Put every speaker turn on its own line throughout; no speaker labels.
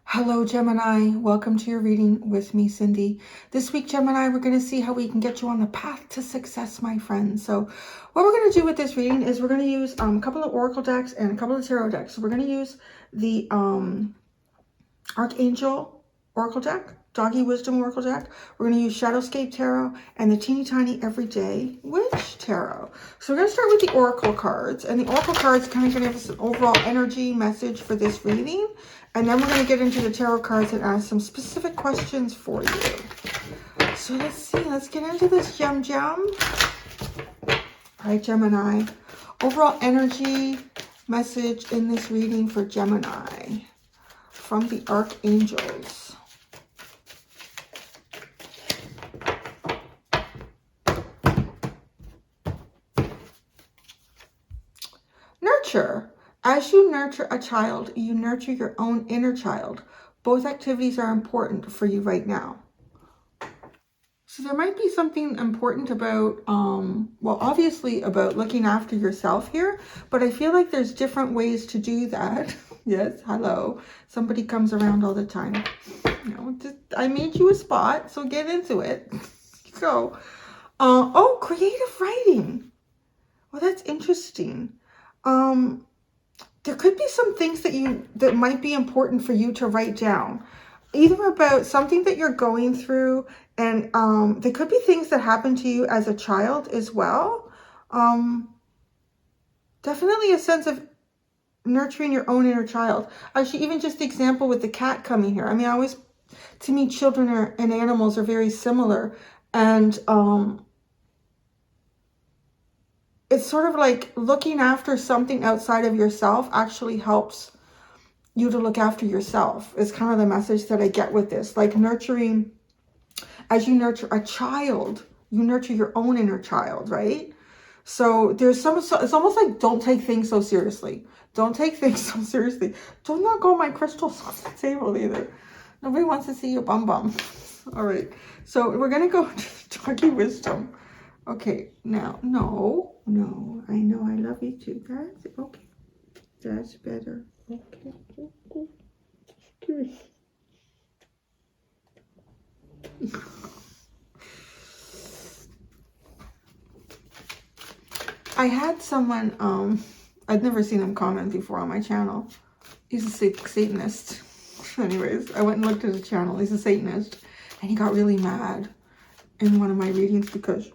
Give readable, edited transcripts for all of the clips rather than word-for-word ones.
Hello, Gemini. Welcome to your reading with me, Cindy. This week, Gemini, we're going to see how we can get you on the path to success, my friend. So what we're going to do with this reading is we're going to use a couple of oracle decks and a couple of tarot decks. So we're going to use the Archangel Oracle deck, Doggy Wisdom Oracle deck. We're going to use Shadowscape Tarot and the Teeny Tiny Everyday Witch Tarot. So we're going to start with the Oracle cards. And the Oracle cards kind of going to give us an overall energy message for this reading. And then we're going to get into the tarot cards and ask some specific questions for you. So let's see. Let's get into this gem. All right, Gemini. Overall energy message in this reading for Gemini from the Archangels. Nurture. As you nurture a child, you nurture your own inner child. Both activities are important for you right now. So there might be something important about, well, obviously about looking after yourself here, but I feel like there's different ways to do that. Yes, hello. Somebody comes around all the time. You know, I made you a spot, so get into it. So, oh, creative writing. Well, that's interesting. There could be some things that might be important for you to write down, either about something that you're going through, and there could be things that happened to you as a child as well. Definitely a sense of nurturing your own inner child. Actually, even just the example with the cat coming here. I mean, to me, children and animals are very similar, and it's sort of like looking after something outside of yourself actually helps you to look after yourself. Is kind of the message that I get with this. Like nurturing, as you nurture a child, you nurture your own inner child, right? So there's it's almost like don't take things so seriously. Don't take things so seriously. Don't knock all my crystals off the table either. Nobody wants to see your bum bum. All right. So we're going to go to Doggy Wisdom. Okay, now, no, I know I love you too. That's okay. That's better. Okay. I had someone, I'd never seen him comment before on my channel. He's a Satanist. Anyways, I went and looked at his channel. He's a Satanist. And he got really mad in one of my readings because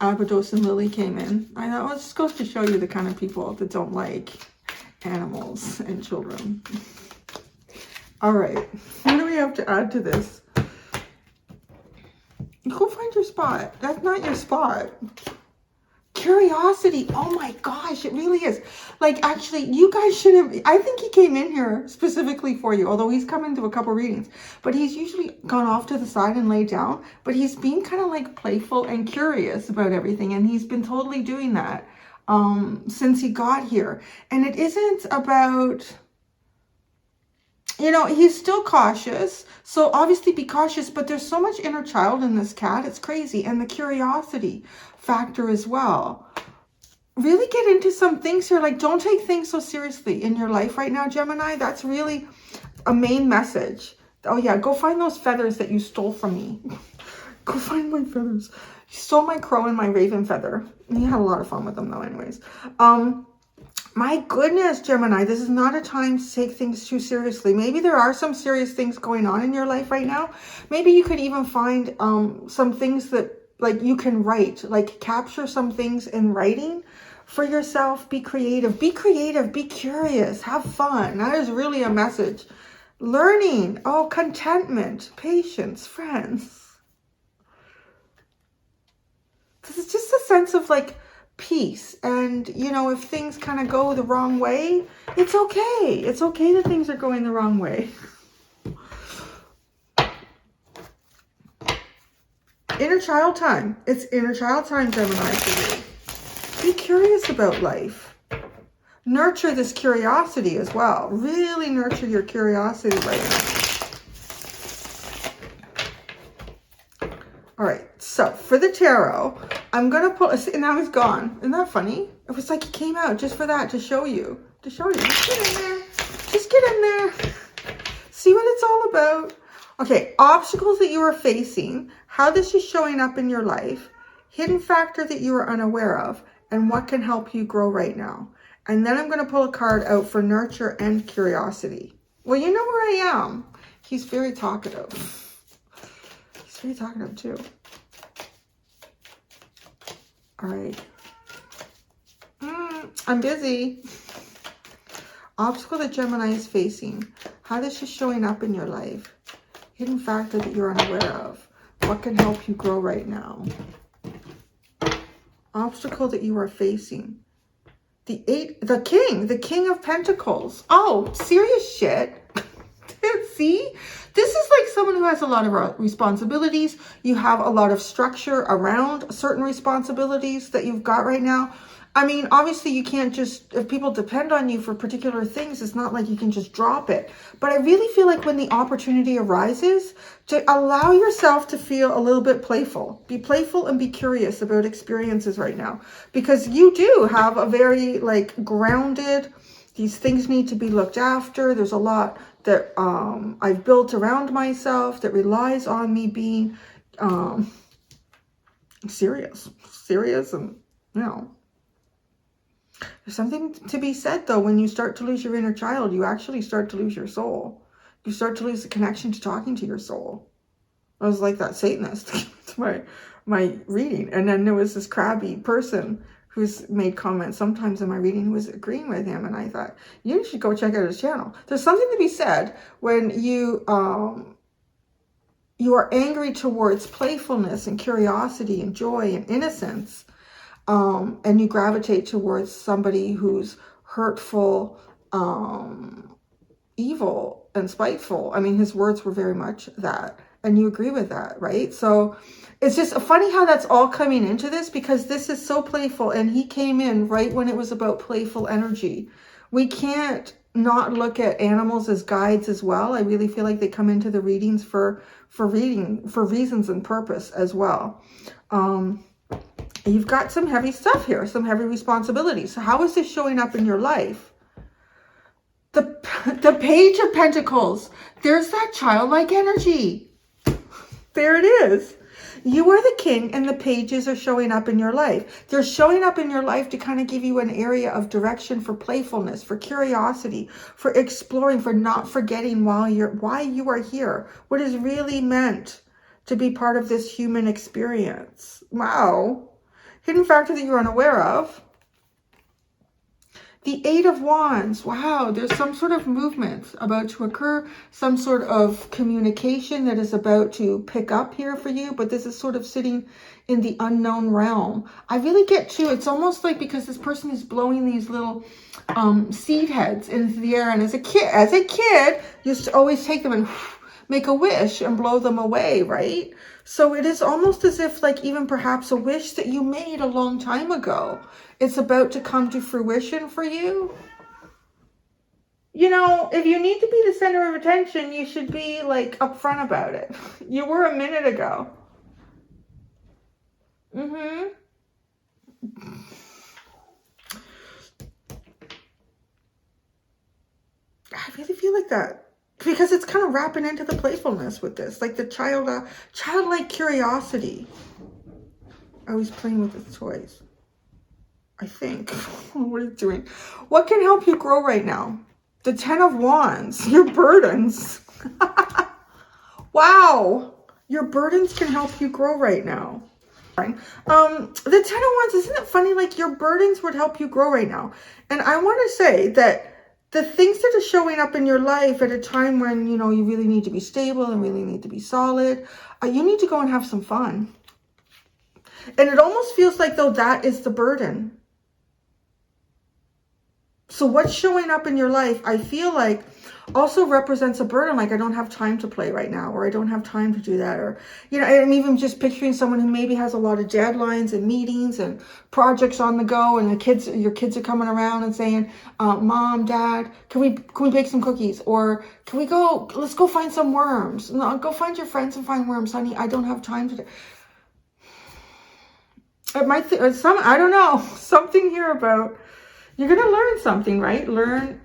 Abados and Lily came in. I thought, well, it just goes to show you the kind of people that don't like animals and children. All right. What do we have to add to this? Go find your spot. That's not your spot. Curiosity. Oh my gosh, it really is. Like, actually, you guys should have, I think he came in here specifically for you, although he's come into a couple readings, but he's usually gone off to the side and laid down, but he's being kind of like playful and curious about everything, and he's been totally doing that since he got here. And it isn't about, you know, he's still cautious, so obviously be cautious, but there's so much inner child in this cat, it's crazy. And the curiosity factor as well. Really get into some things here, like don't take things so seriously in your life right now, Gemini. That's really a main message. Oh yeah, go find those feathers that you stole from me. Go find my feathers. You stole my crow and my raven feather. You had a lot of fun with them though anyways. My goodness, Gemini, this is not a time to take things too seriously. Maybe there are some serious things going on in your life right now. Maybe you could even find some things that like you can write, like capture some things in writing for yourself. Be creative, be curious, have fun. That is really a message. Learning, oh, contentment, patience, friends. This is just a sense of like peace. And you know, if things kind of go the wrong way, it's okay. It's okay that things are going the wrong way. Inner child time. It's inner child time, Gemini, for you. Be curious about life. Nurture this curiosity as well. Really nurture your curiosity right now. All right, so for the tarot, I'm going to pull, and now he's gone. Isn't that funny? It was like he came out just for that, to show you. To show you. Just get in there. Just get in there. See what it's all about. Okay, obstacles that you are facing, how this is showing up in your life, hidden factor that you are unaware of, and what can help you grow right now. And then I'm going to pull a card out for nurture and curiosity. Well, you know where I am. He's very talkative. He's very talkative too. All right. I'm busy. Obstacle that Gemini is facing. How this is showing up in your life. Hidden factor that you're unaware of. What can help you grow right now? Obstacle that you are facing. The King of Pentacles. Oh, serious shit. See? This is like someone who has a lot of responsibilities. You have a lot of structure around certain responsibilities that you've got right now. I mean, obviously you can't just, if people depend on you for particular things, it's not like you can just drop it. But I really feel like when the opportunity arises, to allow yourself to feel a little bit playful. Be playful and be curious about experiences right now. Because you do have a very like grounded, these things need to be looked after. There's a lot that I've built around myself that relies on me being serious and, you know. There's something to be said, though, when you start to lose your inner child, you actually start to lose your soul. You start to lose the connection to talking to your soul. I was like that Satanist to my reading. And then there was this crabby person who's made comments sometimes in my reading who was agreeing with him. And I thought, you should go check out his channel. There's something to be said when you are angry towards playfulness and curiosity and joy and innocence. And you gravitate towards somebody who's hurtful, evil, and spiteful. I mean, his words were very much that. And you agree with that, right? So it's just funny how that's all coming into this, because this is so playful. And he came in right when it was about playful energy. We can't not look at animals as guides as well. I really feel like they come into the readings for reasons and purpose as well. You've got some heavy stuff here, some heavy responsibilities. So how is this showing up in your life? The Page of Pentacles. There's that childlike energy. There it is. You are the king and the pages are showing up in your life. They're showing up in your life to kind of give you an area of direction for playfulness, for curiosity, for exploring, for not forgetting why you are here. What is really meant to be part of this human experience. Wow. Hidden factor that you're unaware of. The Eight of Wands. Wow, there's some sort of movement about to occur, some sort of communication that is about to pick up here for you, but this is sort of sitting in the unknown realm. I really get to, it's almost like because this person is blowing these little seed heads into the air, and as a kid, you used to always take them and make a wish and blow them away, right? So it is almost as if like even perhaps a wish that you made a long time ago, it's about to come to fruition for you. You know, if you need to be the center of attention, you should be like upfront about it. You were a minute ago. I really feel like that. Because it's kind of wrapping into the playfulness with this. Like the childlike curiosity. Oh, he's playing with his toys. I think. What are you doing? What can help you grow right now? The Ten of Wands. Your burdens. Wow. Your burdens can help you grow right now. The Ten of Wands, isn't it funny? Like your burdens would help you grow right now. And I want to say that the things that are showing up in your life at a time when, you know, you really need to be stable and really need to be solid, you need to go and have some fun. And it almost feels like though that is the burden. So what's showing up in your life, I feel like also represents a burden. Like I don't have time to play right now, or I don't have time to do that. Or, you know, I'm even just picturing someone who maybe has a lot of deadlines and meetings and projects on the go. And your kids are coming around and saying, Mom, Dad, can we bake some cookies? Or let's go find some worms. No, go find your friends and find worms, honey. I don't have time to. It might, I don't know, something here about, you're going to learn something, right? Learn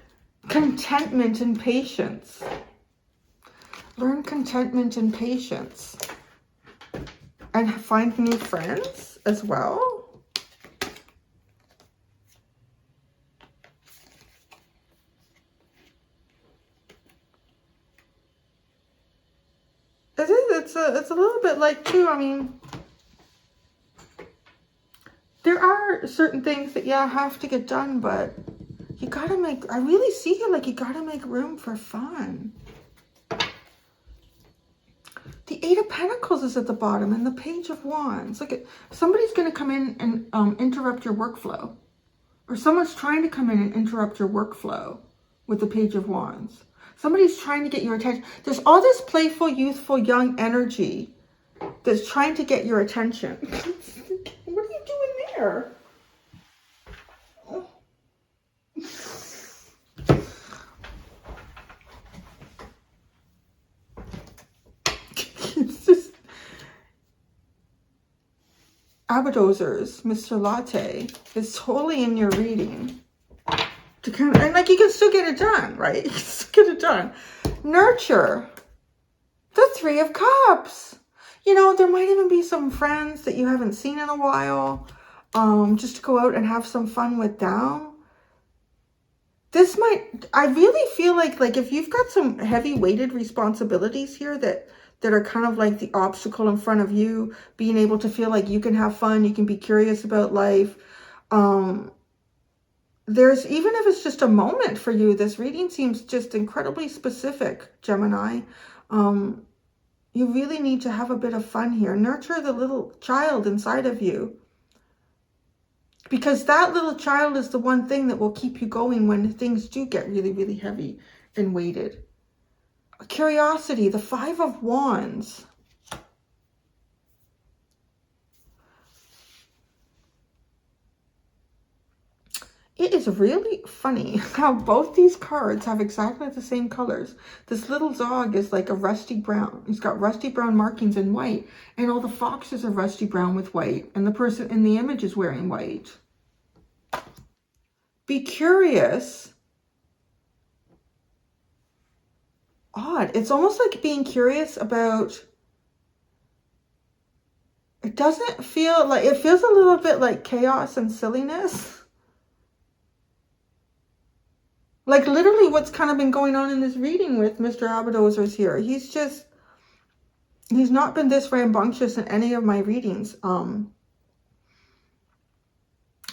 contentment and patience. Learn contentment and patience. And find new friends as well. It's a little bit like too, I mean, there are certain things that, yeah, have to get done, but you gotta make, I really see here like you gotta make room for fun. The Eight of Pentacles is at the bottom and the Page of Wands. Look at, somebody's gonna come in and interrupt your workflow. Or someone's trying to come in and interrupt your workflow with the Page of Wands. Somebody's trying to get your attention. There's all this playful, youthful, young energy that's trying to get your attention. What are you doing there? It's just Aberdozers, Mr. Latte is totally in your reading. To kind of, and like you can still get it done, right? You can still get it done. Nurture. The Three of Cups. You know, there might even be some friends that you haven't seen in a while. Just to go out and have some fun with them. This might, I really feel like if you've got some heavy weighted responsibilities here that are kind of like the obstacle in front of you, being able to feel like you can have fun, you can be curious about life. There's, even if it's just a moment for you, this reading seems just incredibly specific, Gemini. You really need to have a bit of fun here. Nurture the little child inside of you. Because that little child is the one thing that will keep you going when things do get really, really heavy and weighted. Curiosity, the Five of Wands. It is really funny how both these cards have exactly the same colors. This little dog is like a rusty brown. He's got rusty brown markings in white. And all the foxes are rusty brown with white. And the person in the image is wearing white. Be curious. Odd. It's almost like being curious about... It doesn't feel like... It feels a little bit like chaos and silliness. Like literally what's kind of been going on in this reading with Mr. Aberdozers here. He's not been this rambunctious in any of my readings. And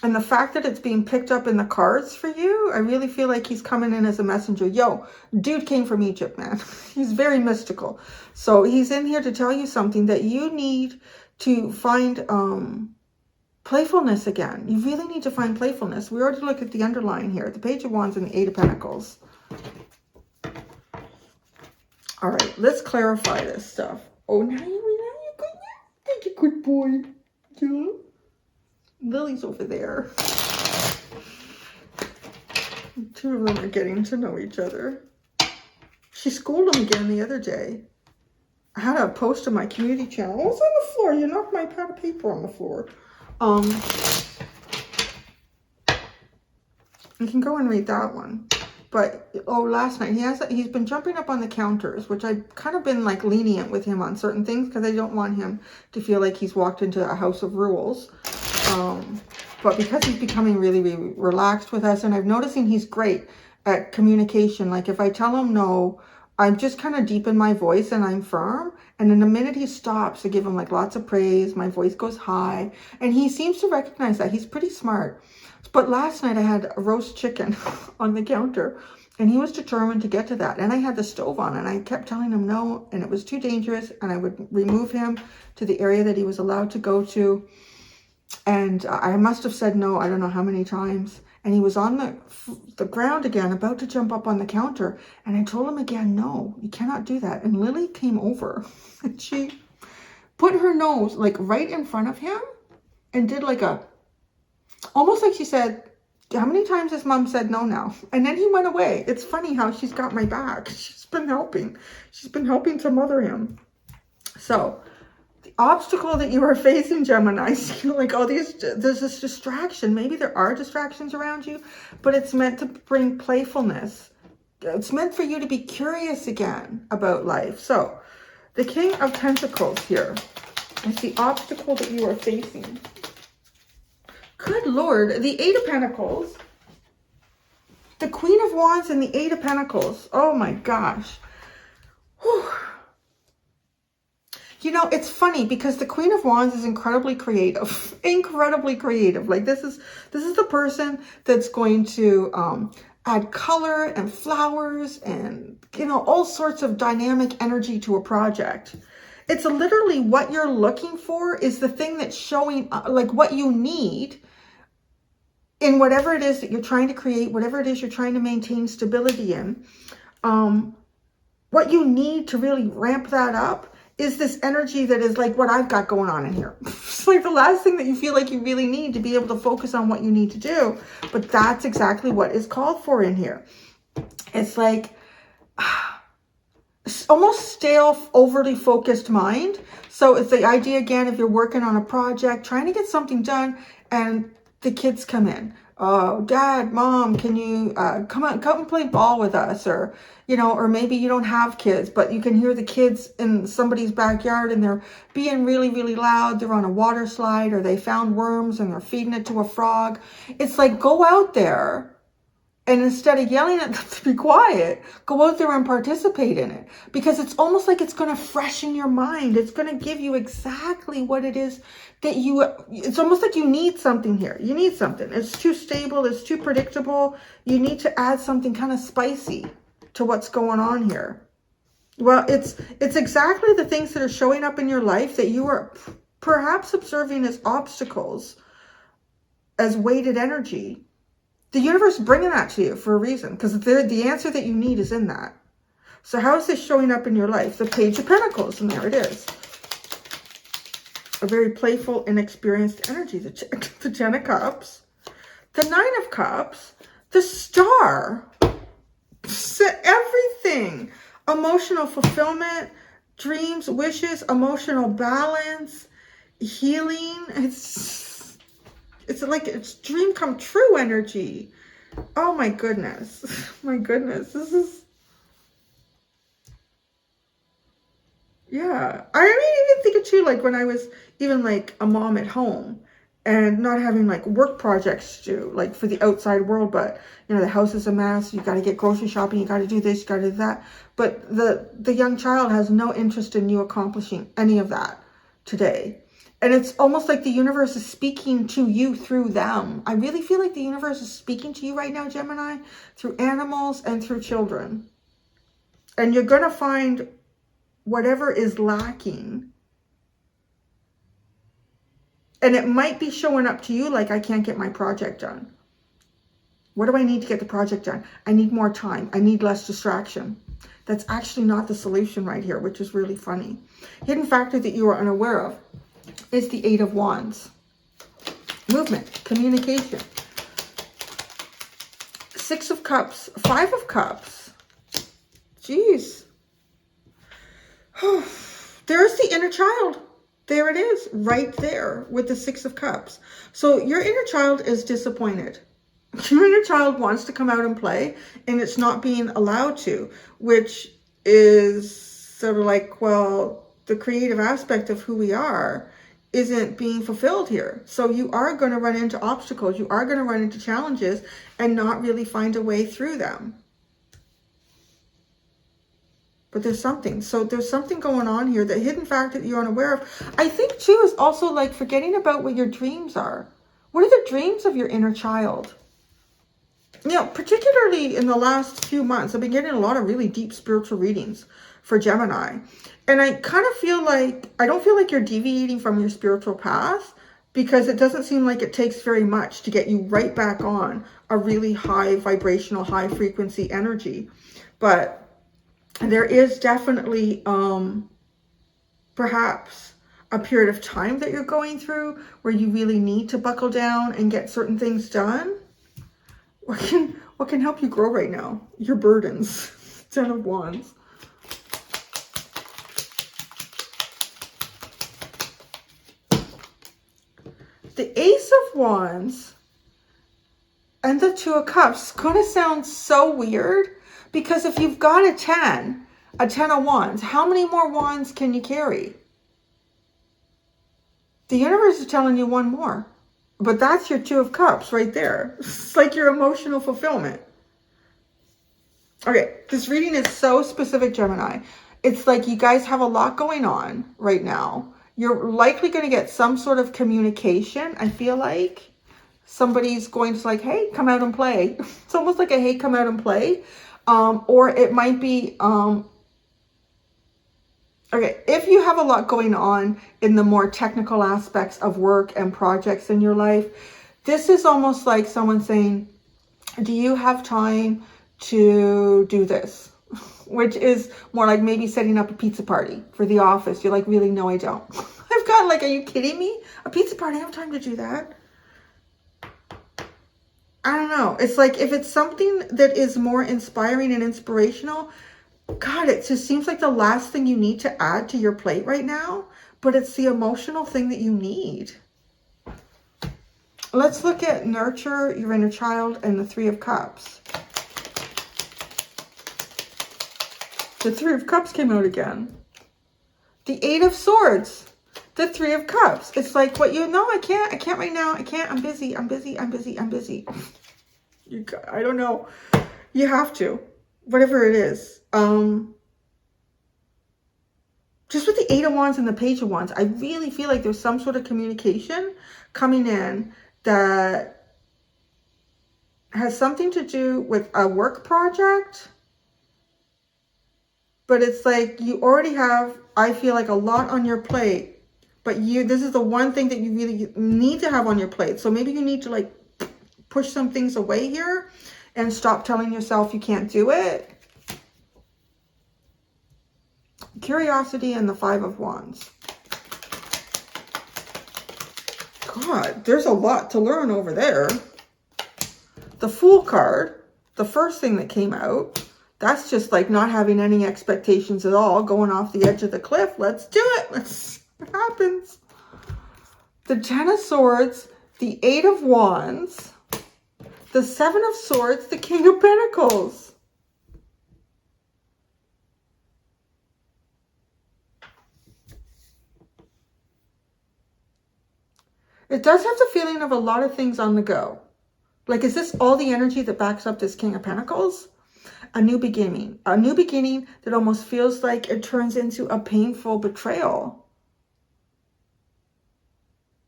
the fact that it's being picked up in the cards for you, I really feel like he's coming in as a messenger. Yo, dude came from Egypt, man. He's very mystical. So he's in here to tell you something that you need to find playfulness again. You really need to find playfulness. We already looked at the underline here, the Page of Wands and the Eight of Pentacles. All right, let's clarify this stuff. Oh, now you're good. Thank you, good boy. Yeah. Lily's over there. The two of them are getting to know each other. She schooled him again the other day. I had a post on my community channel. What's on the floor? You knocked my pad of paper on the floor. You can go and read that one. But last night he's been jumping up on the counters, which I've kind of been like lenient with him on certain things because I don't want him to feel like he's walked into a house of rules. But because he's becoming really, really relaxed with us, and I'm noticing he's great at communication. Like if I tell him no, I'm just kind of deep in my voice and I'm firm. And in a minute he stops, I give him like lots of praise. My voice goes high. And he seems to recognize that. He's pretty smart. But last night I had a roast chicken on the counter. And he was determined to get to that. And I had the stove on and I kept telling him no. And it was too dangerous. And I would remove him to the area that he was allowed to go to. And I must have said no, I don't know how many times. And he was on the ground again, about to jump up on the counter. And I told him again, no, you cannot do that. And Lily came over and she put her nose like right in front of him and did like almost like she said, how many times has mom said no now? And then he went away. It's funny how she's got my back. She's been helping. She's been helping to mother him. So the obstacle that you are facing, Gemini, like, oh, there's this distraction. Maybe there are distractions around you, but it's meant to bring playfulness. It's meant for you to be curious again about life. So the King of Pentacles here is the obstacle that you are facing. Good Lord, the Eight of Pentacles, the Queen of Wands, and the Eight of Pentacles. Oh my gosh. Whew. You know, it's funny because the Queen of Wands is incredibly creative, incredibly creative. Like this is the person that's going to add color and flowers and, you know, all sorts of dynamic energy to a project. It's literally what you're looking for is the thing that's showing, like what you need in whatever it is that you're trying to create, whatever it is you're trying to maintain stability in. What you need to really ramp that up is this energy that is like what I've got going on in here. It's like the last thing that you feel like you really need to be able to focus on what you need to do. But that's exactly what is called for in here. It's like almost stale, overly focused mind. So it's the idea, again, if you're working on a project, trying to get something done, and the kids come in. Oh, Dad, Mom, can you come and play ball with us? Or, you know, or maybe you don't have kids, but you can hear the kids in somebody's backyard and they're being really, really loud. They're on a water slide, or they found worms and they're feeding it to a frog. It's like, go out there. And instead of yelling at them to be quiet, go out there and participate in it. Because it's almost like it's going to freshen your mind. It's going to give you exactly what it is that it's almost like you need something here. You need something. It's too stable. It's too predictable. You need to add something kind of spicy to what's going on here. Well, it's exactly the things that are showing up in your life that you are perhaps observing as obstacles, as weighted energy. The universe is bringing that to you for a reason, because the answer that you need is in that. So how is this showing up in your life? The Page of Pentacles, and there it is. A very playful, inexperienced energy. The Ten of Cups, the Nine of Cups, the Star. Everything. Emotional fulfillment, dreams, wishes, emotional balance, healing. It's like it's dream come true energy. Oh my goodness. My goodness. This is, yeah. I mean, even thinking too, like when I was even like a mom at home and not having like work projects to do, like for the outside world, but you know, the house is a mess. You got to get grocery shopping. You got to do this, you got to do that. But the young child has no interest in you accomplishing any of that today. And it's almost like the universe is speaking to you through them. I really feel like the universe is speaking to you right now, Gemini, through animals and through children. And you're going to find whatever is lacking. And it might be showing up to you like, I can't get my project done. What do I need to get the project done? I need more time. I need less distraction. That's actually not the solution right here, which is really funny. Hidden factor that you are unaware of is the Eight of Wands. Movement, communication. Six of Cups, Five of Cups. Jeez. There's the inner child. There it is, right there with the Six of Cups. So your inner child is disappointed. Your inner child wants to come out and play, and it's not being allowed to, which is sort of like, well, the creative aspect of who we are isn't being fulfilled here. So you are going to run into obstacles. You are going to run into challenges and not really find a way through them. But there's something. So there's something going on here. The hidden factor that you're unaware of. I think too is also like forgetting about what your dreams are. What are the dreams of your inner child? You know, particularly in the last few months, I've been getting a lot of really deep spiritual readings for Gemini. And I kind of feel like, I don't feel like you're deviating from your spiritual path, because it doesn't seem like it takes very much to get you right back on a really high vibrational, high frequency energy. But there is definitely perhaps a period of time that you're going through where you really need to buckle down and get certain things done. What can help you grow right now? Your burdens. Ten of Wands. The Ace of Wands and the Two of Cups is going to sound so weird, because if you've got a 10 of Wands, how many more wands can you carry? The universe is telling you one more. But that's your Two of Cups right there. It's like your emotional fulfillment. Okay, this reading is so specific, Gemini. It's like you guys have a lot going on right now. You're likely going to get some sort of communication. I feel like somebody's going to like, hey, come out and play. It's almost like a, hey, come out and play. Or it might be, okay, if you have a lot going on in the more technical aspects of work and projects in your life, this is almost like someone saying, do you have time to do this? Which is more like maybe setting up a pizza party for the office. You're like, really? No, I don't. I've got like, are you kidding me? A pizza party? I have time to do that. I don't know. It's like, if it's something that is more inspiring and inspirational, God, it just seems like the last thing you need to add to your plate right now, but it's the emotional thing that you need. Let's look at nurture, your inner child, and the Three of Cups. The Three of Cups came out again. The Eight of Swords. The Three of Cups. It's like, what, you know, I can't right now. I can't. I'm busy. I'm busy. I don't know. You have to. Whatever it is. Just with the Eight of Wands and the Page of Wands, I really feel like there's some sort of communication coming in that has something to do with a work project. But it's like you already have, I feel like, a lot on your plate. But this is the one thing that you really need to have on your plate. So maybe you need to like push some things away here and stop telling yourself you can't do it. Curiosity and the Five of Wands. God, there's a lot to learn over there. The Fool card, the first thing that came out, that's just like not having any expectations at all, going off the edge of the cliff. Let's do it. Let's see what happens. The Ten of Swords, the Eight of Wands, the Seven of Swords, the King of Pentacles. It does have the feeling of a lot of things on the go. Like, is this all the energy that backs up this King of Pentacles? A new beginning. A new beginning that almost feels like it turns into a painful betrayal.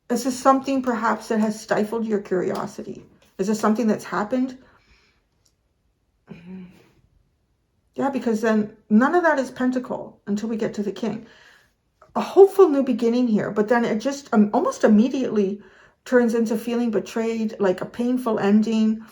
Is this something perhaps that has stifled your curiosity? Is this something that's happened? Yeah, because then none of that is Pentacle until we get to the King. A hopeful new beginning here, but then it just almost immediately turns into feeling betrayed, like a painful ending.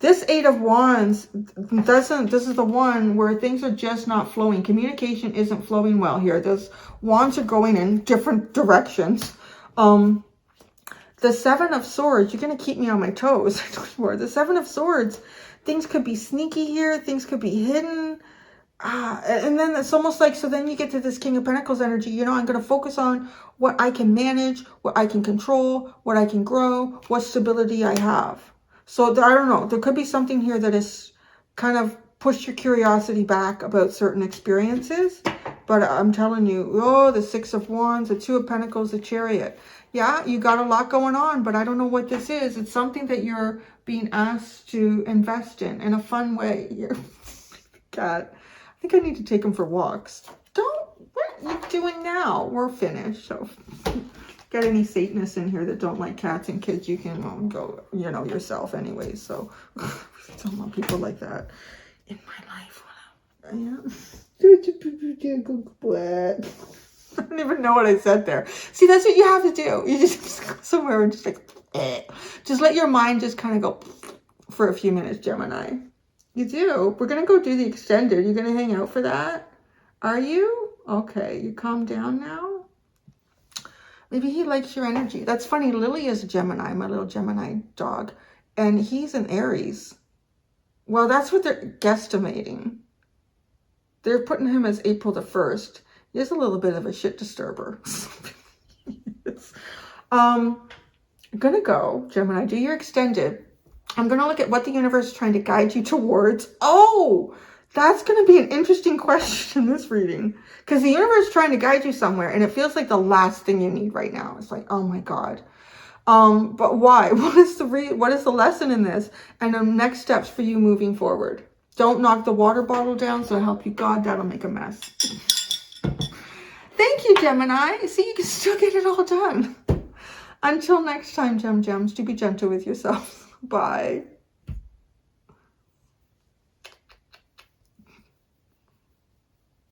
This Eight of Wands this is the one where things are just not flowing. Communication isn't flowing well here. Those wands are going in different directions. The Seven of Swords, you're going to keep me on my toes. The Seven of Swords, things could be sneaky here. Things could be hidden. And then it's almost like, so then you get to this King of Pentacles energy. You know, I'm going to focus on what I can manage, what I can control, what I can grow, what stability I have. So I don't know. There could be something here that is kind of pushed your curiosity back about certain experiences. But I'm telling you, oh, the Six of Wands, the Two of Pentacles, the Chariot. Yeah, you got a lot going on, but I don't know what this is. It's something that you're being asked to invest in a fun way. God, I think I need to take them for walks. What are you doing now? We're finished. So get any Satanists in here that don't like cats and kids, you can go, you know, yourself anyways. So I don't want people like that in my life. Yeah. I don't even know what I said there. See, that's what you have to do. You just go somewhere and just like, just let your mind just kind of go for a few minutes, Gemini. You do. We're going to go do the extended. You're going to hang out for that? Are you? Okay. You calm down now? Maybe he likes your energy. That's funny. Lily is a Gemini, my little Gemini dog. And he's an Aries. Well, that's what they're guesstimating. They're putting him as April the 1st. He is a little bit of a shit disturber. I'm going to go, Gemini, do your extended. I'm going to look at what the universe is trying to guide you towards. Oh, that's going to be an interesting question in this reading. Because the universe is trying to guide you somewhere. And it feels like the last thing you need right now. It's like, oh my God. But why? What is the lesson in this? And the next steps for you moving forward. Don't knock the water bottle down. So help you God, that'll make a mess. Thank you, Gemini. See, you can still get it all done. Until next time, Gems, do be gentle with yourself. Bye.